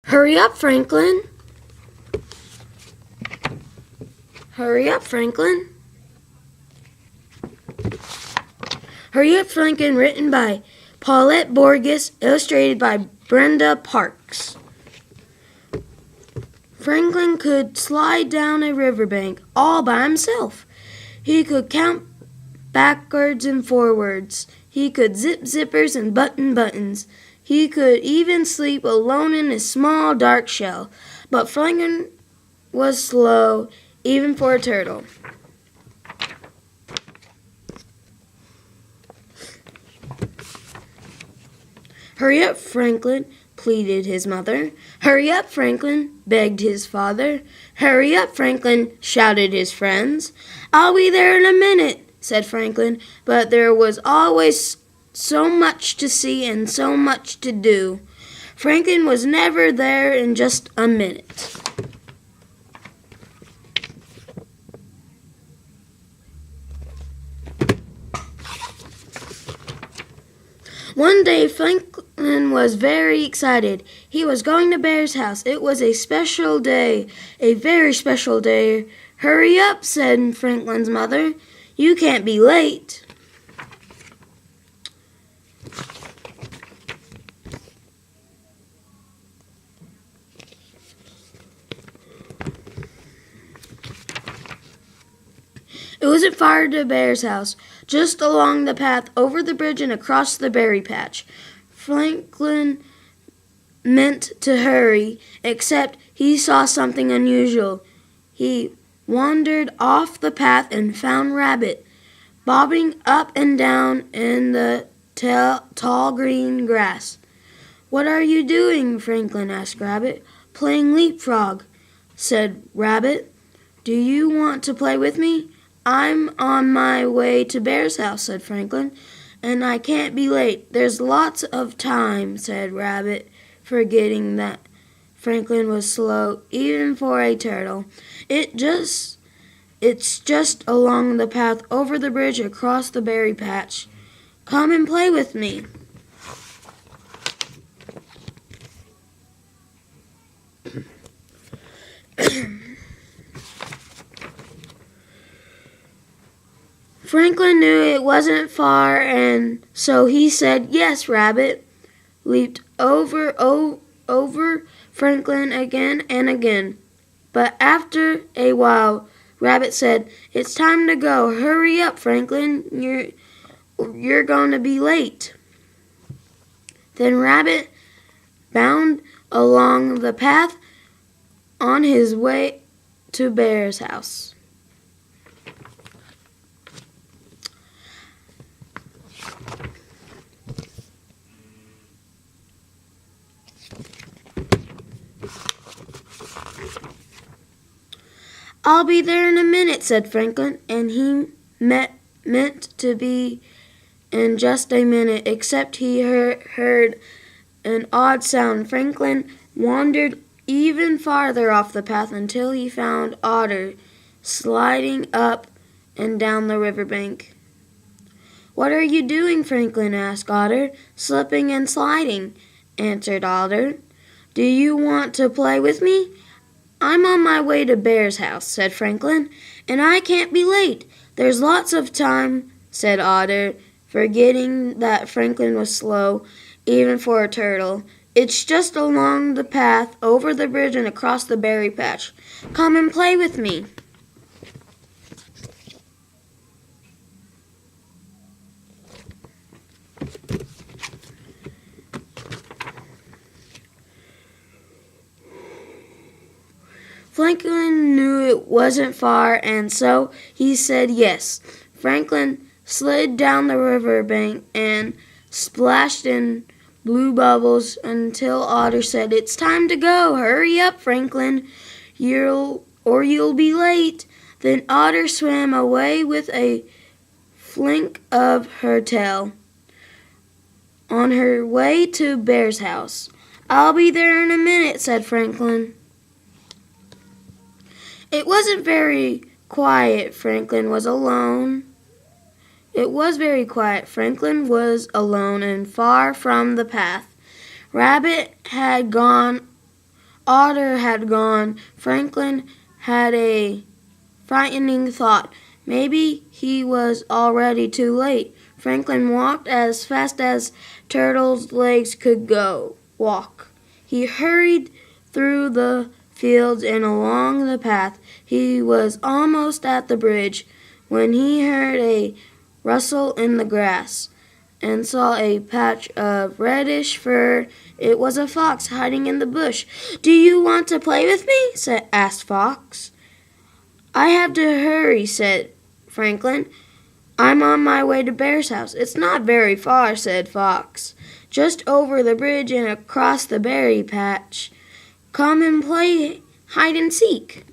Hurry up, Franklin. Hurry up, Franklin. Hurry Up, Franklin, written by Paulette Borges, illustrated by Brenda Parks. Franklin could slide down a riverbank all by himself. He could count backwards and forwards. He could zip zippers and button buttons. He could even sleep alone in his small dark shell. But Franklin was slow, even for a turtle. Hurry up, Franklin, pleaded his mother. Hurry up, Franklin, begged his father. Hurry up, Franklin, shouted his friends. I'll be there in a minute, said Franklin, but there was always so much to see and so much to do. Franklin was never there in just a minute. One day, Franklin was very excited. He was going to Bear's house. It was a special day, a very special day. Hurry up, said Franklin's mother. You can't be late. It wasn't far to Bear's house, just along the path over the bridge and across the berry patch. Franklin meant to hurry, except he saw something unusual. He wandered off the path and found Rabbit, bobbing up and down in the tall green grass. What are you doing? Franklin asked Rabbit. Playing leapfrog, said Rabbit. Do you want to play with me? I'm on my way to Bear's house, said Franklin, and I can't be late. There's lots of time, said Rabbit, forgetting that Franklin was slow, even for a turtle. It's just along the path over the bridge across the berry patch. Come and play with me. Franklin knew it wasn't far, and so he said, Yes, Rabbit, leaped over Franklin again and again. But after a while, Rabbit said, It's time to go. Hurry up, Franklin. You're going to be late. Then Rabbit bounded along the path on his way to Bear's house. I'll be there in a minute, said Franklin, and he meant to be in just a minute, except he heard an odd sound. Franklin wandered even farther off the path until he found Otter sliding up and down the riverbank. What are you doing, Franklin? Asked Otter. Slipping and sliding, answered Otter. Do you want to play with me? I'm on my way to Bear's house, said Franklin, and I can't be late. There's lots of time, said Otter, forgetting that Franklin was slow, even for a turtle. It's just along the path, over the bridge, and across the berry patch. Come and play with me. Franklin knew it wasn't far, and so he said yes. Franklin slid down the riverbank and splashed in blue bubbles until Otter said, It's time to go. Hurry up, Franklin, you'll be late. Then Otter swam away with a flink of her tail on her way to Bear's house. I'll be there in a minute, said Franklin. It wasn't very quiet. Franklin was alone. It was very quiet. Franklin was alone and far from the path. Rabbit had gone Otter had gone, Franklin had a frightening thought. Maybe he was already too late. Franklin walked as fast as Turtle's legs could go. Walk. He hurried through the fields and along the path. He was almost at the bridge when he heard a rustle in the grass and saw a patch of reddish fur. It was a fox hiding in the bush. "Do you want to play with me?" asked Fox. "I have to hurry," said Franklin. "I'm on my way to Bear's house." "It's not very far," said Fox. "Just over the bridge and across the berry patch. Come and play hide and seek."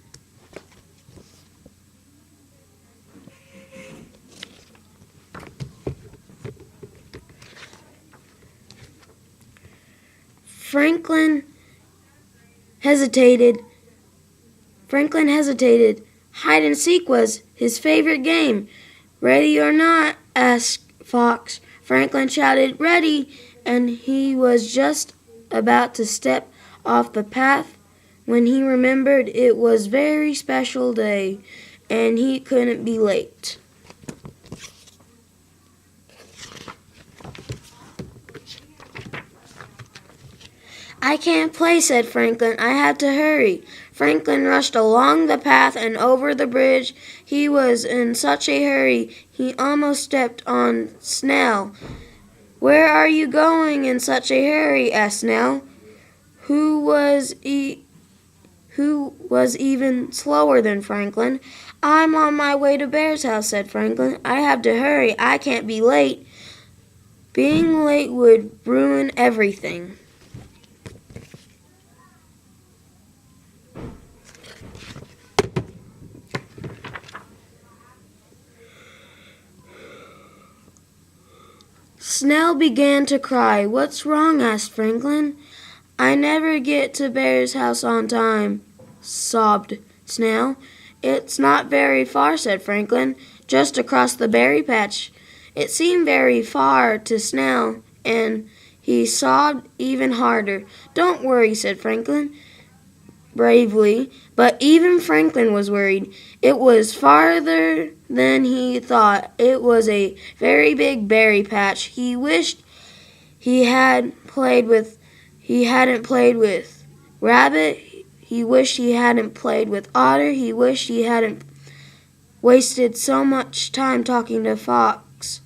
Franklin hesitated. Hide and seek was his favorite game. "Ready or not?" asked Fox. Franklin shouted, "Ready!" and he was just about to step off the path when he remembered it was a very special day and he couldn't be late. "I can't play," said Franklin. "I have to hurry." Franklin rushed along the path and over the bridge. He was in such a hurry he almost stepped on Snell. "Where are you going in such a hurry?" asked Snell, who was even slower than Franklin. "I'm on my way to Bear's house," said Franklin. "I have to hurry. I can't be late. Being late would ruin everything." Snell began to cry. "What's wrong?" asked Franklin. "I never get to Bear's house on time," sobbed Snell. "It's not very far," said Franklin. "Just across the berry patch." It seemed very far to Snell, and he sobbed even harder. "Don't worry," said Franklin bravely, but even Franklin was worried. It was farther than he thought. It was a very big berry patch. He wished he hadn't played with Rabbit. He wished he hadn't played with Otter. He wished he hadn't wasted so much time talking to Fox.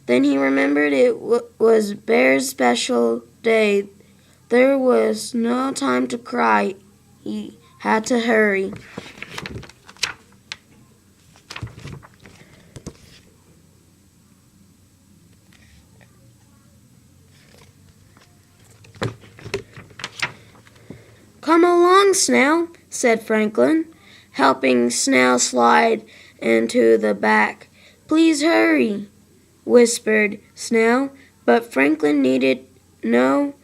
Then he remembered it was Bear's special day. There was no time to cry. He had to hurry. "Come along, Snell," said Franklin, helping Snell slide into the back. "Please hurry," whispered Snell, but Franklin needed no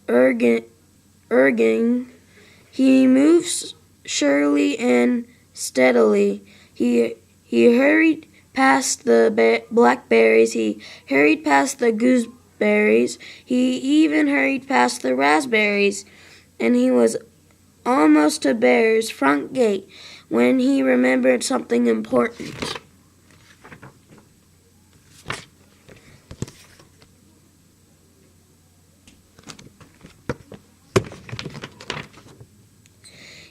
urging. He moved surely and steadily. He hurried past the blackberries. He hurried past the gooseberries. He even hurried past the raspberries. And he was almost to Bear's front gate when he remembered something important.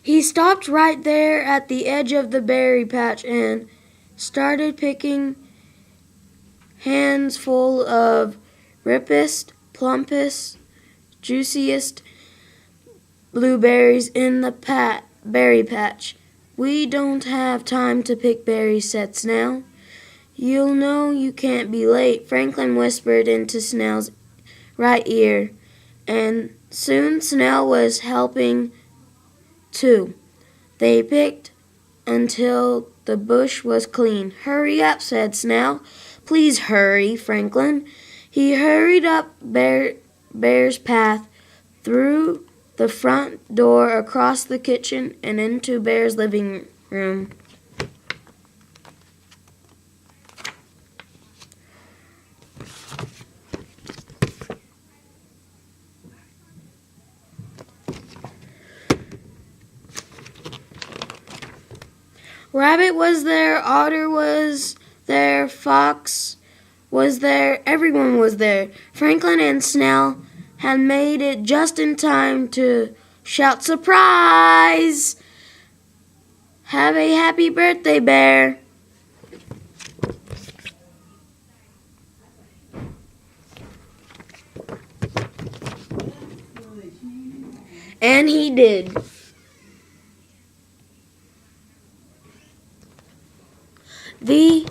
He stopped right there at the edge of the berry patch and started picking hands full of rippest, plumpest, juiciest blueberries in the berry patch. "We don't have time to pick berries," said Snell. "You'll know you can't be late," Franklin whispered into Snell's right ear, and soon Snell was helping too. They picked until the bush was clean. "Hurry up," said Snell. "Please hurry, Franklin." He hurried up Bear's path, through the front door, across the kitchen, and into Bear's living room. Rabbit was there, Otter was there, Fox was there, everyone was there. Franklin and Snell had made it just in time to shout, "Surprise! Have a happy birthday, Bear!" And he did. The